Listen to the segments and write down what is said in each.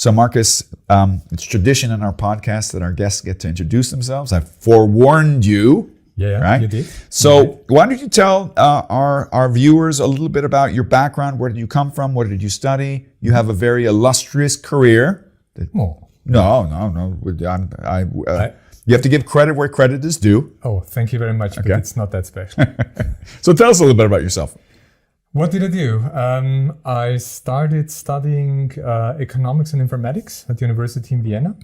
So Markus, it's tradition in our podcast that our guests get to introduce themselves. I forewarned you. Yeah, right? You did. So why don't you tell our viewers a little bit about your background? Where did you come from? What did you study? You have a very illustrious career. Oh. No. You have to give credit where credit is due. Oh, thank you very much, but it's not that special. So tell us a little bit about yourself. What did I do? I started studying economics and informatics at the university in Vienna.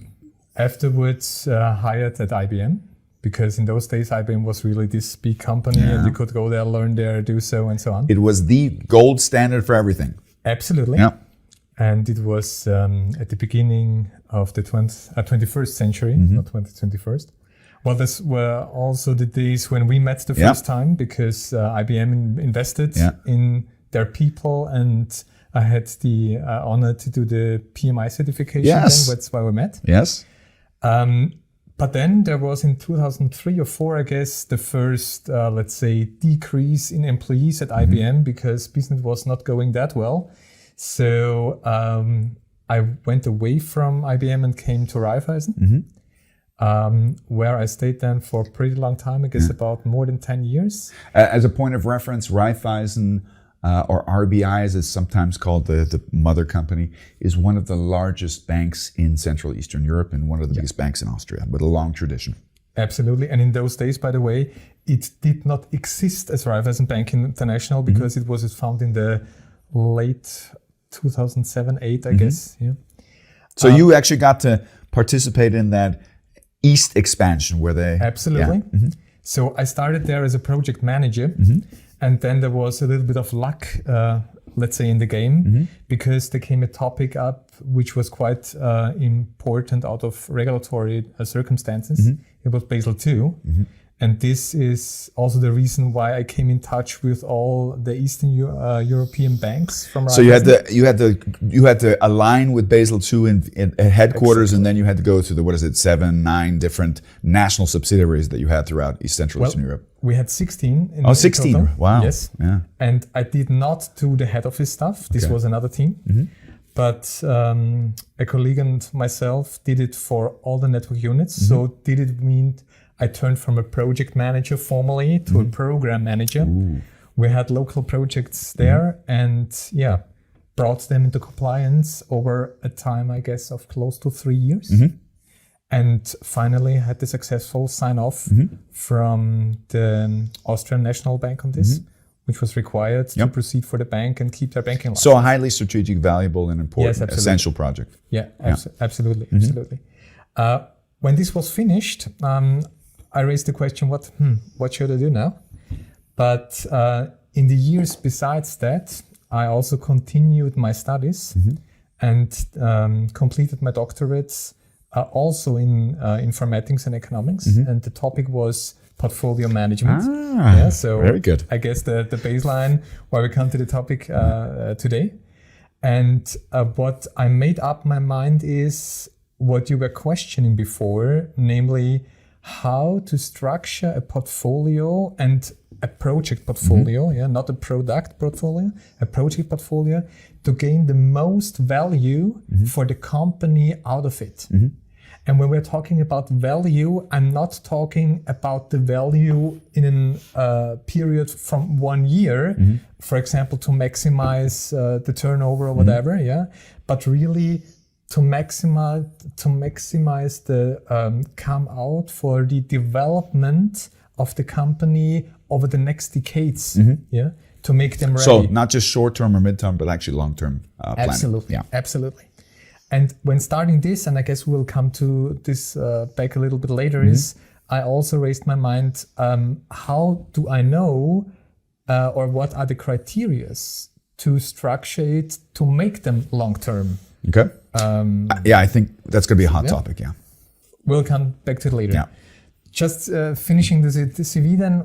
Afterwards, hired at IBM, because in those days, IBM was really this big company and you could go there, learn there, do so, and so on. It was the gold standard for everything. Absolutely. Yeah. And it was at the beginning of the 21st century, not 21st. Well, this were also the days when we met the first time, because IBM invested in their people, and I had the honor to do the PMI certification. Yes. Then. That's why we met. Yes. But then there was in 2003 or 4, I guess, the first, let's say, decrease in employees at IBM, because business was not going that well. So I went away from IBM and came to Raiffeisen, where I stayed then for a pretty long time, I guess about more than 10 years. As a point of reference, Raiffeisen, or RBI as it's sometimes called, the mother company, is one of the largest banks in Central Eastern Europe and one of the biggest banks in Austria, with a long tradition. Absolutely. And in those days, by the way, it did not exist as Raiffeisen Bank International, because it was founded in the late 2007-8, I guess. Yeah. So you actually got to participate in that East expansion where they... Absolutely. Yeah. So I started there as a project manager, and then there was a little bit of luck, let's say, in the game, because there came a topic up which was quite important out of regulatory circumstances. It was Basel II. And this is also the reason why I came in touch with all the Eastern European banks from. So you had to align with Basel II in headquarters, and then you had to go to the 7, 9 different national subsidiaries that you had throughout Eastern Europe. We had 16. In 16! Total. Wow. Yes. Yeah. And I did not do the head office stuff. This was another team. But a colleague and myself did it for all the network units. So did it mean I turned from a project manager formally to a program manager. We had local projects there and brought them into compliance over a time, I guess, of close to 3 years. And finally had the successful sign-off from the Austrian National Bank on this, which was required to proceed for the bank and keep their banking license. So a highly strategic, valuable, and important, essential project. Absolutely. When this was finished, I raised the question, what should I do now? But in the years besides that, I also continued my studies and completed my doctorates also in informatics and economics. And the topic was portfolio management. So very good. I guess the baseline why we come to the topic today. And what I made up my mind is what you were questioning before, namely how to structure a portfolio and a project portfolio, not a product portfolio, a project portfolio, to gain the most value for the company out of it. And when we're talking about value, I'm not talking about the value in a period from 1 year, for example, to maximize the turnover or whatever, but really to maximize the come out for the development of the company over the next decades, to make them ready. So not just short-term or mid-term, but actually long-term planning. Absolutely, absolutely. And when starting this, and I guess we'll come to this back a little bit later, is I also raised my mind, how do I know or what are the criteria to structure it to make them long-term? Okay. I think that's going to be a hot topic, We'll come back to it later. Just finishing the CV then,